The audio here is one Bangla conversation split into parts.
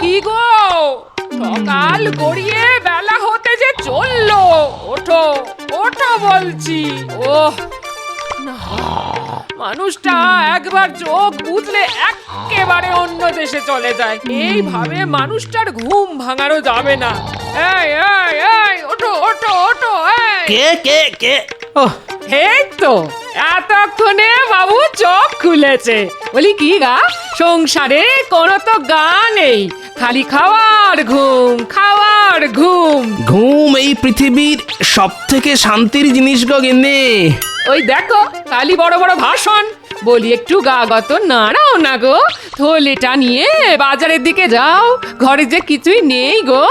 কি গো, সকাল গড়িয়ে বেলা হতে যে চললো, ওঠো ওঠো বলছি। ওহ না, মানুষটা একবার চোখ বুঝলে একেবারে অন্য দেশে চলে যায়। এইভাবে মানুষটার ঘুম ভাঙানো যাবে না। এই এই এই, ওঠো ওঠো ওঠো। কে কে কে? ওহ, এই তো এতক্ষণে বাবু চোখ খুলেছে। বলি কি গা, সংসারে কোনো তো গা নেই, খালি খাওয়ার ঘুম খাওয়ার ঘুম। ঘুম এই পৃথিবীর সব থেকে শান্তির জিনিস গো গিন্নি। ওই দেখো খালি বড় বড় ভাষণ। বলি একটু গা গত নাড়াও না গো, থলেটা নিয়ে বাজারের দিকে যাও, ঘরে যে কিছুই নেই গো।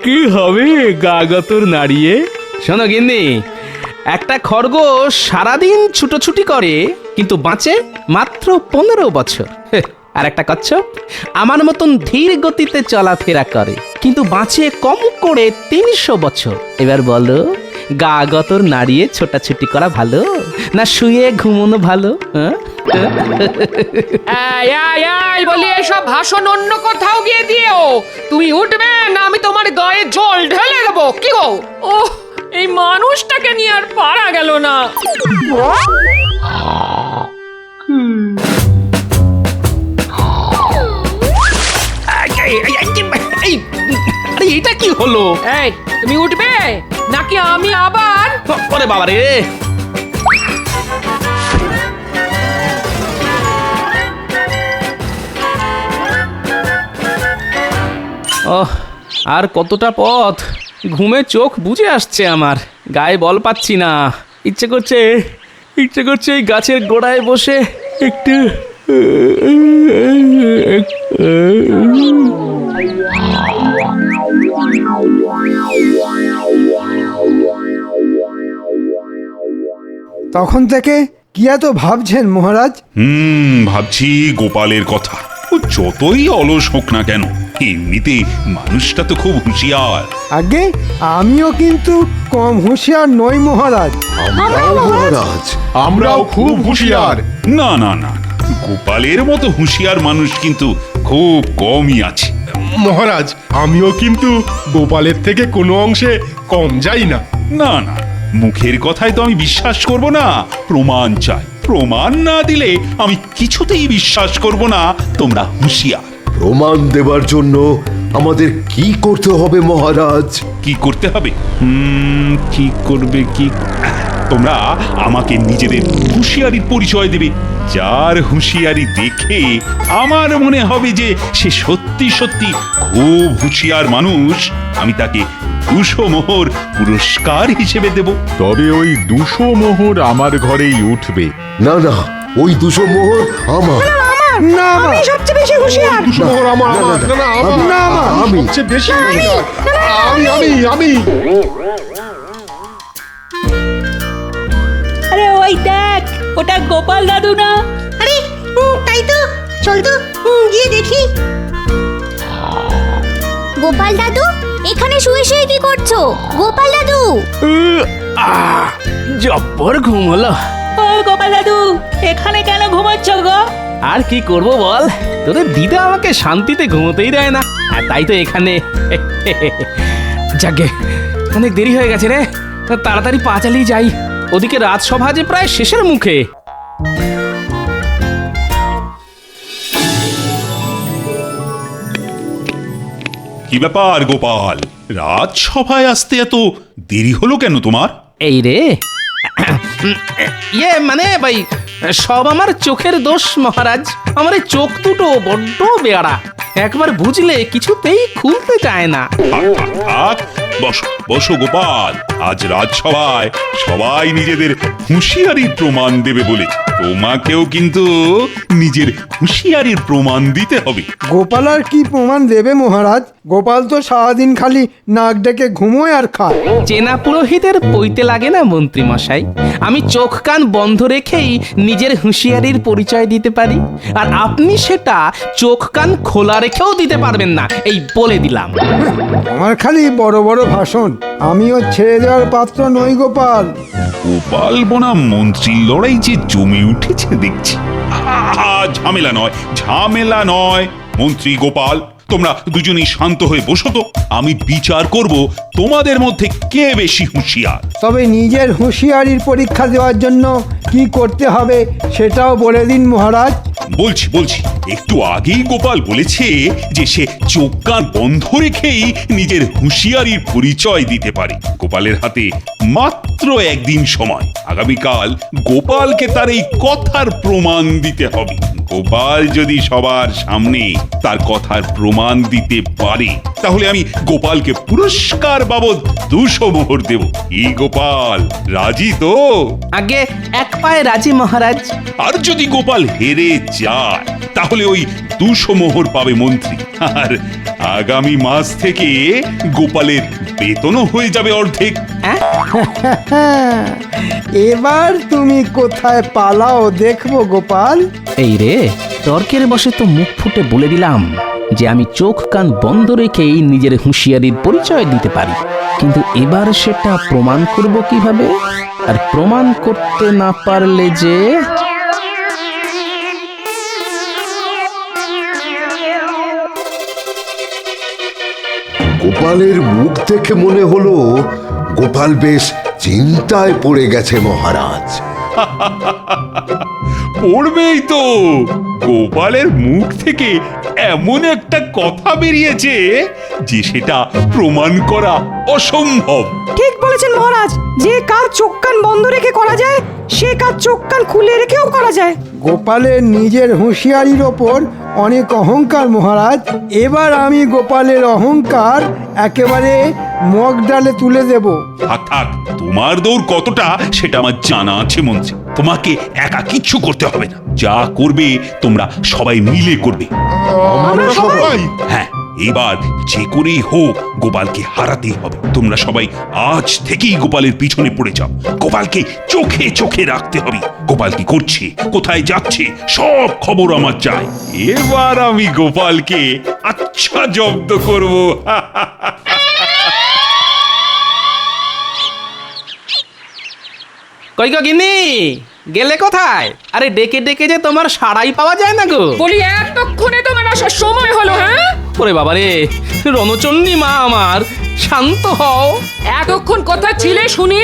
কি হবে গাগতর নাড়িয়ে? শোনো গিন্নি, একটা খরগোশ সারাদিন ছুটোছুটি করে কিন্তু বাঁচে মাত্র 15 বছর। আর একটা কচ্ছপ আমার মতন ধীর গতিতে চলাফেরা করে কিন্তু বাঁচে কম করে 300 বছর। এবার বলো, গা গতর নাড়িয়ে ছোটাছুটি করা ভালো না শুয়ে ঘুমোনো ভালো? বলি এসব ভাষণ অন্য কোথাও গিয়ে দিও। তুমি উঠবে না আমি তোমার গায়ে জল ঢেলে দেবো। কি গো, ওহ এই মানুষটাকে নিয়ে আর পারা গেল না। আরে এটা কি হলো? এই তুমি উঠবে নাকি আমি আবার? ওরে বাবা রে! ওহ, আর কতটা পথ? ঘুমে চোখ বুজে আসছে আমার, গায়ে বল পাচ্ছি না। ইচ্ছে করছে এই গাছের গোড়ায় বসে একটু তখন থেকে কি এত ভাবছেন মহারাজ? ভাবছি গোপালের কথা। ও যতই অলস হোক না কেন, এমনিতে মানুষটা তো খুব হুঁশিয়ার। আগে আমিও কিন্তু কম হুঁশিয়ার নই মহারাজ। আমরাও খুব হুঁশিয়ার। না না না, গোপালের মতো হুঁশিয়ার মানুষ কিন্তু খুব কমই আছে। মহারাজ, আমিও কিন্তু গোপালের থেকে কোনো অংশে কম যাই না। না না, মুখের কথায় তো আমি বিশ্বাস করব না, প্রমাণ চাই। প্রমাণ না দিলে আমি কিছুতেই বিশ্বাস করব না তোমরা হুঁশিয়ার। প্রমাণ দেবার জন্য আমাদের কি করতে হবে মহারাজ? কি করতে হবে? কি করবে কি? তোমরা আমাকে নিজেদের হুঁশিয়ারির পরিচয় দেবে। যার হুঁশিয়ারি দেখে আমার মনে হবে যে সে সত্যি সত্যি খুব হুঁশিয়ার মানুষ, আমি তাকে 200 মোহর পুরস্কার হিসেবে দেব। তবে ওই 200 মোহর আমার ঘরেই উঠবে। না না, ওই 200 মোহর আমার। না আমি সবচেয়ে বেশি হুঁশিয়ার। 200 মোহর আমার। না না, আমি সবচেয়ে বেশি হুঁশিয়ার। আমি আরে ওই দেখ, ওটা গোপাল দাদু না? আরে তাই তো, চল তো গিয়ে দেখি। গোপাল দাদু, এখানে শুয়ে শুয়ে কি করছো? গোপাল দাদু! জব্বর ঘুম হলো। ও গোপাল দাদু, এখানে কেন ঘুমাচ্ছ গো? আর কি করব বল, তোদের দিদা আমাকে শান্তিতে ঘুমোতেই দেয় না, আর তাই তো এখানে। যাকে অনেক দেরি হয়ে গেছে রে, তাড়াতাড়ি পা চালিয়ে যাই। ওদিকে রাজসভা যে প্রায় শেষের মুখে। কি ব্যাপার গোপাল, রাজসভায় আসতে এত দেরি হলো কেন তোমার? এই রে, মানে ভাই, সব আমার চোখের দোষ মহারাজ। আমার এই চোখ দুটো বড্ড বেয়ারা, একবার বুঝলে কিছুতেই খুলতে চায় না। থাক, বসো বসো গোপাল। আজ রাজসভায় সবাই নিজেদের হুঁশিয়ারির প্রমাণ দেবে বলেছে, তোমাকেও কিন্তু নিজের হুঁশিয়ারির প্রমাণ দিতে হবে। গোপাল আর কি প্রমাণ দেবে মহারাজ? গোপাল তো সারাদিন খালি নাক ডেকে ঘুমোয় আর খায়। চেনা পুরোহিতের পইতে লাগে না মন্ত্রী মশাই। আমি চোখ কান বন্ধ রেখেই নিজের হুঁশিয়ারির পরিচয় দিতে পারি, আর আপনি সেটা চোখ কান খোলা রেখেও দিতে পারবেন না, এই বলে দিলাম। আমার খালি বড় বড় ভাষণ, আমিও ছেড়ে দেওয়ার পাত্র নই গোপাল। গোপাল বনাম মন্ত্রীর লড়াই যে জমে উঠেছে দেখছি। ঝামেলা নয় মন্ত্রী গোপাল, তোমরা দুজনেই শান্ত হয়ে বসো তো, আমি বিচার করব তোমাদের মধ্যে কে বেশি হুঁশিয়ার। তবে নিজের হুঁশিয়ারির পরীক্ষা দেওয়ার জন্য কি করতে হবে সেটাও বলে দিন মহারাজ। বলছি একটু আগেই গোপাল বলেছে যে সে চোখ কান বন্ধ রেখেই নিজের হুঁশিয়ারির পরিচয় দিতে পারে। গোপালের হাতে মাত্র একদিন সময়, আগামীকাল গোপালকে তার এই কথার প্রমাণ দিতে হবে। গোপাল যদি সবার সামনে তার কথার প্রমাণ দিতে পারে তাহলে আমি গোপালকে পুরস্কার বাবদ 200 মোহর দেব। এই গোপাল রাজি তো? আগে এক পায়ে রাজি মহারাজ। আর যদি গোপাল হেরে যায় তাহলে ওই 200 মোহর পাবে মন্ত্রী, আর আগামী মাস থেকে গোপালের বেতনও হয়ে যাবে অর্ধেক। এবার তুমি কোথায় পালাও দেখবো গোপাল। এই রে, তর্কের বসে তো মুখ ফুটে বলে দিলাম যে আমি চোখ কান বন্ধ রেখেই নিজের হুঁশিয়ারির পরিচয় দিতে পারি, কিন্তু এবার সেটা প্রমাণ করব কিভাবে? আর প্রমাণ করতে না পারলে যে গোপালের মুখ দেখে মনে হলো গোপাল বেশ চিন্তায় পড়ে গেছে মহারাজ। পড়বেই তো, গোপালের মুখ থেকে এমন একটা কথা বেরিয়েছে যে সেটা প্রমাণ করা অসম্ভব। ঠিক বলেছেন মহারাজ, যে কাজ চোখ কান বন্ধ রেখে করা যায় সে কাজ চোখ কান খুলে রেখেও করা যায়। গোপালের নিজের হুঁশিয়ারির ওপর অনেক অহংকার মহারাজ। এবার আমি গোপালের অহংকার একেবারে মগ ডালে তুলে দেব। থাক, তোমার দৌড় কতটা সেটা আমার জানা আছে মন্ত্রী। তোমাকে একা কিচ্ছু করতে হবে না, যা করবে তোমরা সবাই মিলে করবে। আমরা সবাই? হ্যাঁ, এবার যে করেই হোক গোপালকে হারাতেই হবে। তোমরা সবাই আজ থেকেই গোপালের পিছনে পড়ে যাও। গোপালকে চোখে চোখে রাখতে হবে। গোপাল কি করছে, কোথায় যাচ্ছে, সব খবর আমার চাই। এবার আমি গোপালকে আচ্ছা জব্দ করব। কই গো গিন্নি, গেলে কোথায়? আরে ডেকে ডেকে যে তোমার সাড়াই পাওয়া যায় না গো। বলি এতক্ষণে তোমার আসার সময় হলো? হ্যাঁ, ওরে বাবারে, রণচণ্ডী মা আমার, শান্ত হও। এতক্ষণ কোথায় ছিলে শুনি?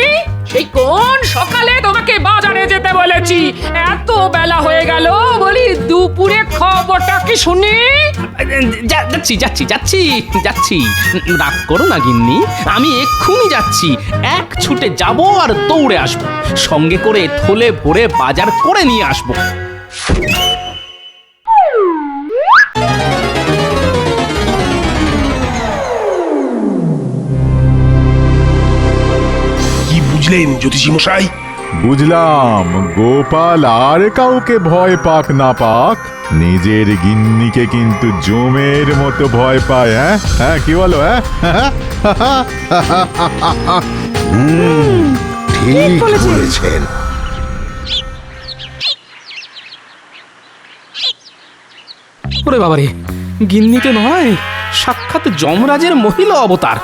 সেই কোন সকালে তোমাকে বাজারে যেতে বলেছি, এত বেলা হয়ে গেল। বলি দুপুরে খবরটা কি শুনি? যাচ্ছি। রাগ করো না গিন্নি, আমি এক্ষুনি যাচ্ছি। এক ছুটে যাব আর দৌড়ে আসবো, সঙ্গে করে থলে ভরে বাজার করে নিয়ে আসবো। কি বুঝলেন জ্যোতিষী মশাই? বুঝলাম, গোপাল আর কাউকে ভয় পাক না পাক, নিজের গিন্নিকে কিন্তু জমের মতো ভয় পায়। হ্যাঁ, কি বলো? ঠিক বলেছেন। ওরে বাবারে, গিন্নি তো নয়, সাক্ষাৎ যমরাজের মহিলা অবতার।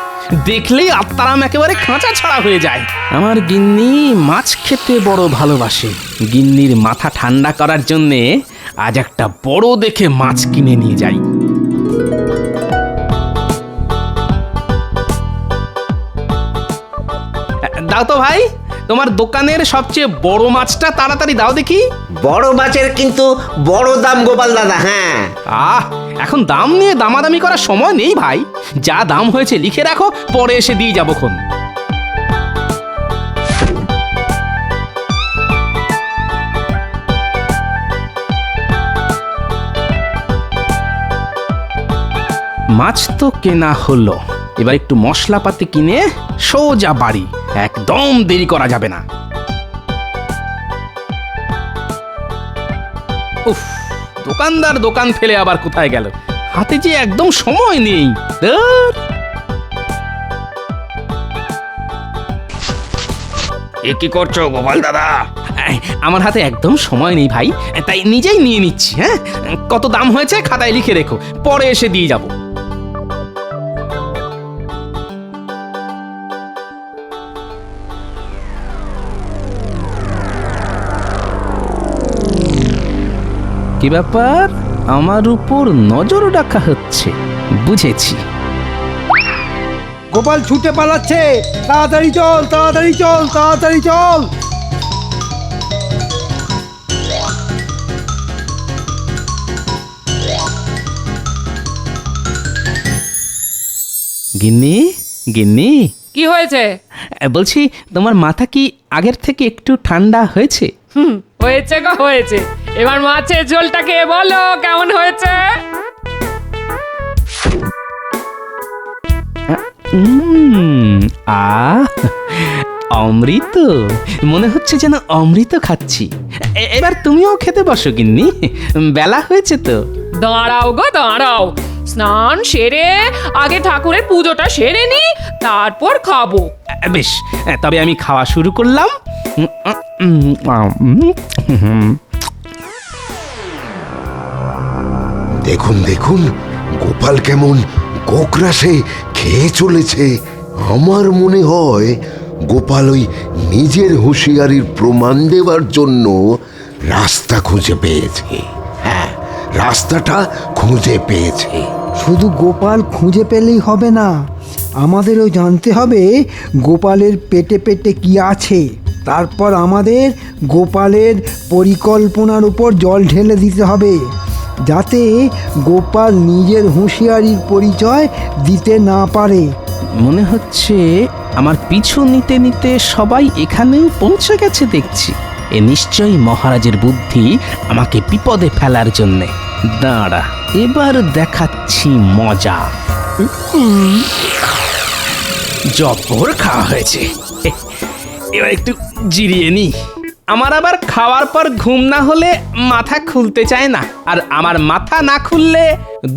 দেখলেই আত্মারাম একেবারে খাঁচা ছাড়া হয়ে যায়। আমার গিন্নি মাছ খেতে বড় ভালোবাসে। গিন্নির মাথা ঠান্ডা করার জন্যে আজ একটা বড় দেখে মাছ কিনে নিয়ে যাই। দাও তো ভাই, তোমার দোকানের সবচেয়ে বড় মাছটা তাড়াতাড়ি দাও দেখি। বড় মাছের কিন্তু বড় দাম গোপাল দাদা। হ্যাঁ, এখন দাম নিয়ে দামাদামি করার সময় নেই ভাই। যা দাম হয়েছে লিখে রাখো, পরে এসে দিয়ে যাবো খন। মাছ তো কেনা হলো, এবার একটু মশলাপাতি কিনে সোজা বাড়ি। একদম দেরি করা যাবে না। উফ, দোকানদার দোকান ফেলে আবার কোথায় গেল? হাতে যে একদম সময় নেই। কি করছো গোপাল দাদা? আমার হাতে একদম সময় নেই ভাই, তাই নিজেই নিয়ে নিচ্ছি। হ্যাঁ, কত দাম হয়েছে খাতায় লিখে রেখো, পরে এসে দিয়ে যাব। কি ব্যাপার, আমার উপর নজর রাখা হচ্ছে? বুঝেছি। গোপাল ছুটে পালাচ্ছে, তাড়াতাড়ি চল, তাড়াতাড়ি চল, তাড়াতাড়ি চল। গিন্নি, গিন্নি, কি হয়েছে? বলছি তোমার মাথা কি আগের থেকে একটু ঠান্ডা হয়েছে? হয়েছে গো হয়েছে। এবার মাছের ঝোলটাকে বলো কেমন হয়েছে? অমৃত, মনে হচ্ছে যেন অমৃত খাচ্ছি। এবার তুমিও খেতে বসো গিন্নি, বেলা হয়েছে তো। দাঁড়াও গো দাঁড়াও, স্নান সেরে আগে ঠাকুরের পুজোটা সেরে নি, তারপর খাবো। বেশ, তবে আমি খাওয়া শুরু করলাম। দেখুন দেখুন, গোপাল কেমন গোকরাসে খেয়ে চলেছে। আমার মনে হয় গোপাল ওই নিজের হুঁশিয়ারির প্রমাণ দেওয়ার জন্য রাস্তা খুঁজে পেয়েছে। হ্যাঁ, রাস্তাটা খুঁজে পেয়েছে। শুধু গোপাল খুঁজে পেলেই হবে না, আমাদেরও জানতে হবে গোপালের পেটে পেটে কি আছে। তারপর আমাদের গোপালের পরিকল্পনার উপর জল ঢেলে দিতে হবে, যাতে গোপাল নিজের হুঁশিয়ারির পরিচয় দিতে না পারে। মনে হচ্ছে আমার পিছু নিতে নিতে সবাই এখানেও পৌঁছে গেছে দেখছি। এ নিশ্চয়ই মহারাজের বুদ্ধি আমাকে বিপদে ফেলার জন্যে। দাঁড়া, এবার দেখাচ্ছি মজা। জব্বর খাওয়া হয়েছে, এবার একটু জিরিয়ে নি। আমার আবার খাওয়ার পর ঘুম না হলে মাথা খুলতে চায় না, আর আমার মাথা না খুললে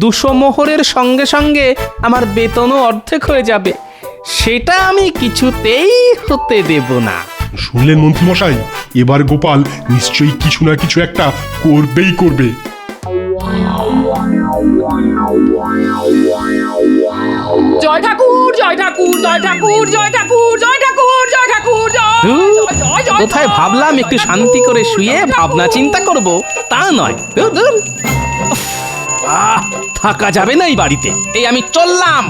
200 মোহরের সঙ্গে সঙ্গে আমার বেতনও অর্ধেক হয়ে যাবে। সেটা আমি কিছুতেই হতে দেব না। শুনলেন মন্ত্রী মশাই, এবার গোপাল নিশ্চয়ই কিছু না কিছু একটা করবেই করবে। জয় ঠাকুর, জয় ঠাকুর, জয় ঠাকুর, জয় ঠাকুর, জয় ঠাকুর, জয় ঠাকুর, জয় জয় জয়। কোথায় ভাবলাম একটু শান্তি করে শুয়ে ভাবনা চিন্তা করব, তা নয়। ধুর, ধুর। উফ, থাকা যাবে না এই বাড়িতে। এই আমি চললাম।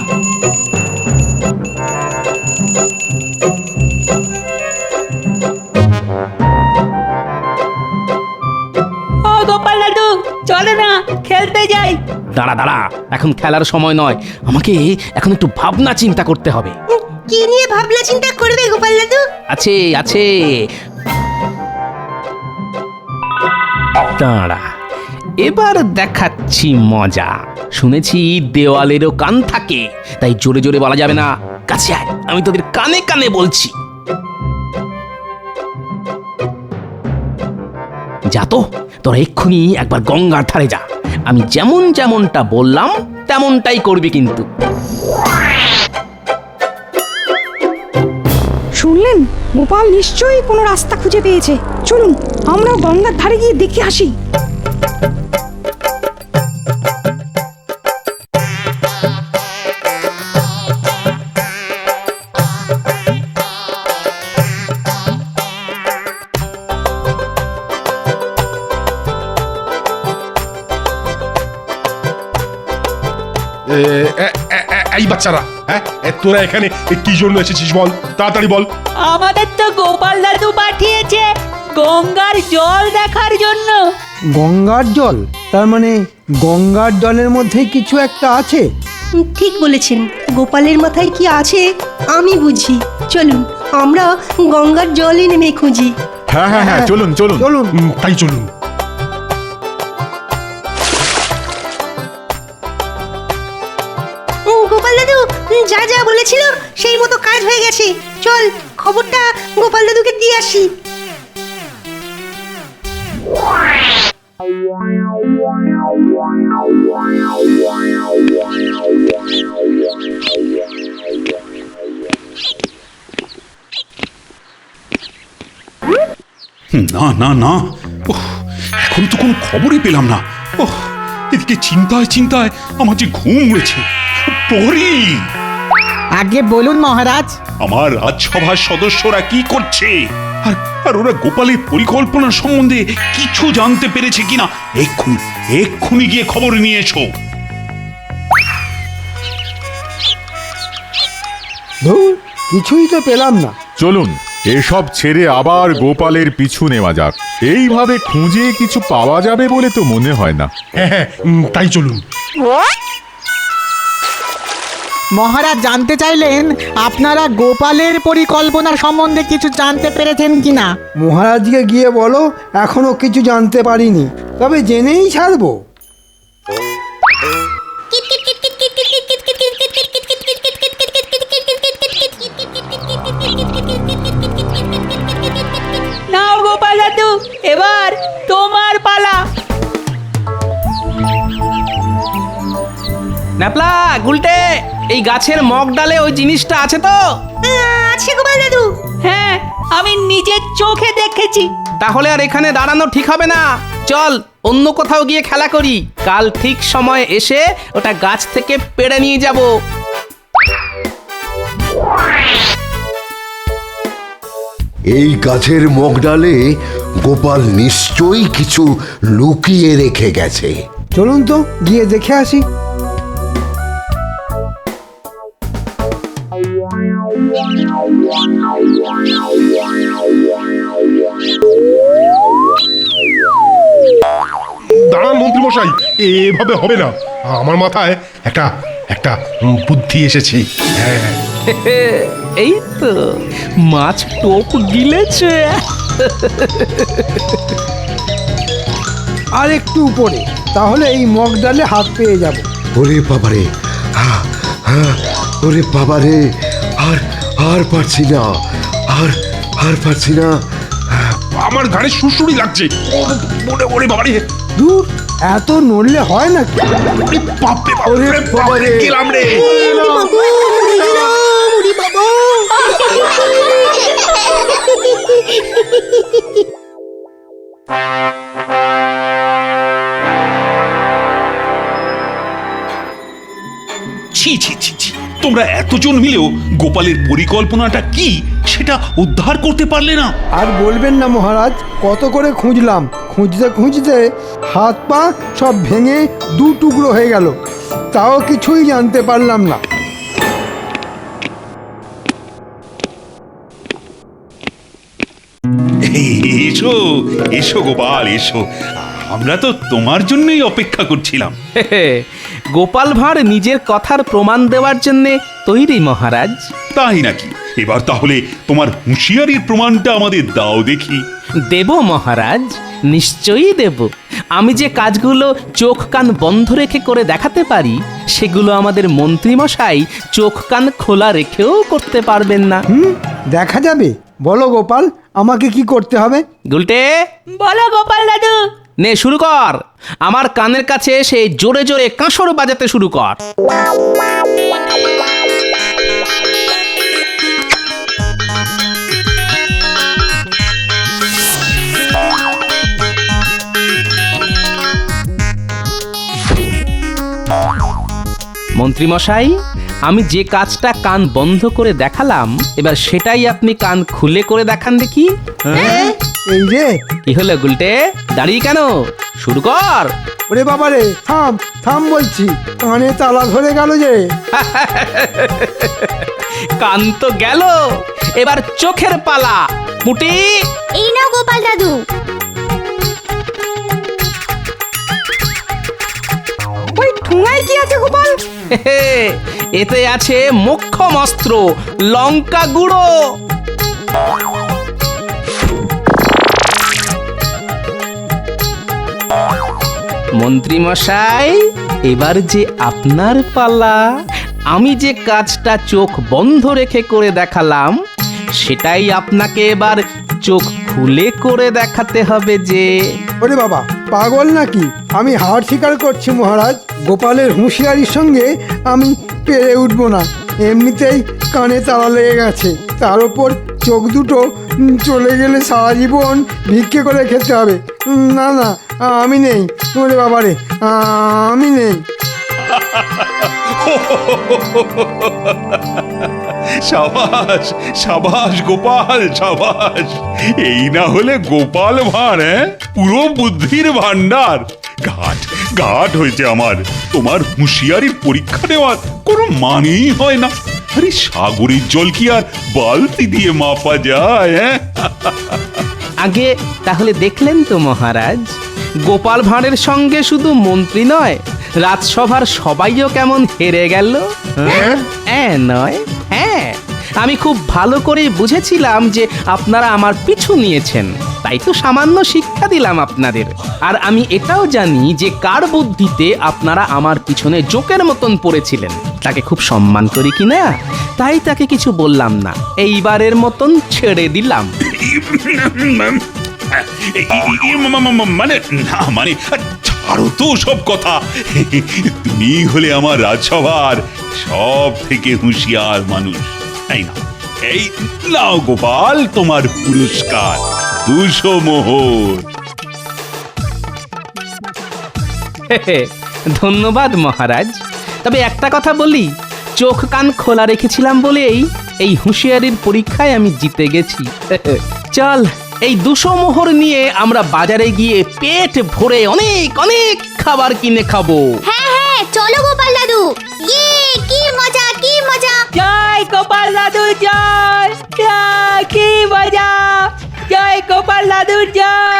ও গোপাল দাদু, চলো না খেলতে যাই। দাঁড়া দাঁড়া, এখন খেলার সময় নয়, আমাকে এখন একটু ভাবনা চিন্তা করতে হবে। কি নিয়ে ভাবনা চিন্তা করবে গোপাল দাদু? আছে আছে, দাঁড়া, এবার দেখাচ্ছি মজা। শুনেছি দেওয়ালেরও কান থাকে, তাই জোরে জোরে বলা যাবে না। কাছে আয়, আমি তোদের কানে কানে বলছি। যা তো, তোরা এক্ষুনি একবার গঙ্গার ধারে যা। আমি যেমন যেমনটা বললাম তেমনটাই করবি কিন্তু। শুনলেন, গোপাল নিশ্চয়ই কোনো রাস্তা খুঁজে পেয়েছে। চলুন আমরাও গঙ্গার ধারে গিয়ে দেখে আসি। এই বাচ্চারা, হ্যাঁ তোরা এখানে কি জন্য এসেছিস বল, তাড়াতাড়ি বল। আমাদের তো গোপাল দাদু পাঠিয়েছে গঙ্গার জল দেখার জন্য। গঙ্গার জল? তার মানে গঙ্গার জলের মধ্যে কিছু একটা আছে। ঠিক বলেছেন, গোপালের মাথায় কি আছে আমি বুঝি। চলুন আমরা গঙ্গার জলে নেমে খুঁজি। হ্যাঁ হ্যাঁ হ্যাঁ, চলুন চলুন চলুন। তাই চলুন। গোপাল দাদু যা যা বলেছিল সেই মতো কাজ হয়ে গেছে। চল খবরটা গোপাল দাদুকে দিয়ে আসি। না না না, এখন তো কোনো খবরই পেলাম না। এদিকে চিন্তায় চিন্তায় আমার যে ঘুম উড়েছে। প্রহরী, আগে বলুন মহারাজ। আমার রাজসভার সদস্যরা কি করছে, আর ওরা গোপালের পরিকল্পনা সম্বন্ধে কিছু জানতে পেরেছে কিনা এক্ষুনি এক্ষুনি গিয়ে খবর নিয়ে এসো। ধুর, কিছুই তো পেলাম না। চলুন এসব ছেড়ে আবার গোপালের পিছু নেওয়া যাক। এইভাবে খুঁজে কিছু পাওয়া যাবে বলে তো মনে হয় না। হ্যাঁ হ্যাঁ, তাই চলুন। মহারাজ জানতে চাইলেন আপনারা গোপালের পরিকল্পনার সম্বন্ধে কিছু জানতে পেরেছেন কিনা। মহারাজকে গিয়ে বলো এখনো কিছু জানতে পারিনি, তবে জেনেই ছাড়বো। নাও গোপাল দাদু, এবার তোমার পালা। ন্যাপলা, গুলটে, এই গাছের মগ ডালে ওই জিনিসটা আছে তো? আছে গোপাল দাদু। হ্যাঁ, আমি নিজের চোখে দেখেছি। তাহলে আর এখানে দাঁড়ানো ঠিক হবে না, চল অন্য কোথাও গিয়ে খেলা করি। কাল ঠিক সময়ে এসে ওটা গাছ থেকে পেড়ে নিয়ে যাব। এই গাছের মগডালে গোপাল নিশ্চয়ই কিছু লুকিয়ে রেখে গেছে। চলুন তো গিয়ে দেখে আসি। দাঁড়ান মন্ত্রী মশাই, এভাবে হবে না। আমার মাথায় একটা একটা বুদ্ধি এসেছে। হ্যাঁ, এই তো মাছ টোপ গিলেছে। আর একটু উপরে, তাহলে এই মগ ডালে হাত পেয়ে যাব। ওরে বাবারে, ওরে বাবারে, আর আর পারছি না, আর পারছি না। আমার ঘাড়ে সুড়সুড়ি লাগছে। ওরে বাবারে, দূর, এত নড়লে হয় নাকি? ওরে বাপরে বাবারে, গেলাম রে। ছি ছি ছি ছি, তোমরা এতজন মিলেও গোপালের পরিকল্পনাটা কি সেটা উদ্ধার করতে পারলে না। আর বলবেন না মহারাজ, কত করে খুঁজলাম, খুঁজতে খুঁজতে হাত পা সব ভেঙে দু টুকরো হয়ে গেল, তাও কিছুই জানতে পারলাম না। এসো এসো গোপাল, এসো, আমরা তো তোমার জন্যই অপেক্ষা করছিলাম। গোপাল ভাঁড় নিজের কথার প্রমাণ দেওয়ার জন্য তৈরি মহারাজ। তাই নাকি? এবার তাহলে তোমার হুঁশিয়ারির প্রমাণটা আমাদের দাও দেখি। দেব মহারাজ, নিশ্চয়ই দেব। আমি যে কাজগুলো চোখ কান বন্ধ রেখে করে দেখাতে পারি, সেগুলো আমাদের মন্ত্রী মশাই চোখ কান খোলা রেখেও করতে পারবেন না। দেখা যাবে। বলো গোপাল, আমাকে কি করতে হবে? গুলটে, বলো গোপাল দাদু। নে শুরু কর। আমার কানের কাছে এসে জোরে জোরে কাঁসর বাজাতে শুরু কর। মন্ত্রী মশাই, আমি যে কাজটা কান বন্ধ করে দেখালাম, এবার সেটাই আপনি কান খুলে করে দেখান দেখি। এই যে, কি হলো গুলটে, দাঁড়িয়ে কেন? শুরু কর। ওরে বাবারে, থাম থাম বলছি, কানে তালা ধরে গেল যে। কান তো গেল, এবার চোখের পালা। মুটি, এই নাও গোপাল দাদু। ওই ঠুঙায় কি আছে গোপাল? এতে আছে মোক্ষম অস্ত্র, লঙ্কা গুঁড়ো। মন্ত্রী মশাই, এবার যে আপনার পালা। আমি যে কাজটা চোখ বন্ধ রেখে করে দেখালাম, সেটাই আপনাকে এবার চোখ খুলে করে দেখাতে হবে যে। ওরে বাবা, পাগল নাকি? আমি হার স্বীকার করছি মহারাজ, গোপালের হুঁশিয়ারির সঙ্গে আমি পেরে উঠব না। এমনিতেই কানে তালা লেগে গেছে, তার উপর চোখ দুটো চলে গেলে সারা জীবন ভিক্ষে করে খেতে হবে। না না, আমি নেই। ওরে বাবারে, আমি নেই। সাবাস সাবাস গোপাল, সাবাস। এই না হলে গোপাল ভাঁড়, পুরো বুদ্ধির ভান্ডার। ঘাট ঘাট হয়েছে আমার। তোমার হুঁশিয়ারির পরীক্ষা নেওয়ার কোনো মানেই হয় না। আরে সাগরের জল কি আর বালতি দিয়ে মাপা যায়? হ্যাঁ, আগে তাহলে দেখলেন তো মহারাজ, গোপাল ভাঁড়ের সঙ্গে শুধু মন্ত্রী নয়, রাজসভার সবাইও কেমন হেরে গেল। হ্যাঁ নয়, হ্যাঁ, আমি খুব ভালো করে বুঝেছিলাম যে আপনারা আমার পিছু নিয়েছেন, তাই তো সামান্য শিক্ষা দিলাম আপনাদের। আর আমি এটাও জানি যে কার বুদ্ধিতে আপনারা আমার পিছনে জোকের মতন পড়েছিলেন, তাকে খুব সম্মান করি কিনা, তাই তাকে কিছু বললাম না, এইবারের মতন ছেড়ে দিলাম। মানে না, মানে ছাড়ো তো সব কথা। তুমি হলে আমার রাজসভার সব থেকে হুঁশিয়ার মানুষ। এই না, এই নাও গোপাল তোমার পুরস্কার, 200 মোহর। ধন্যবাদ মহারাজ, তবে একটা কথা বলি, চোখ কান খোলা রেখেছিলাম বলেই এই হুঁশিয়ারির পরীক্ষায় আমি জিতে গেছি। চল, এই 200 মোহর নিয়ে আমরা বাজারে গিয়ে পেট ভরে অনেক অনেক খাবার কিনে খাবো। হ্যাঁ হ্যাঁ, চলো গোপাল দাদু। ইয়ে, কি মজা, কি মজা। জয় গোপাল দাদুর জয়, জয়, কি মজা, জয় গোপাল দাদুর জয়।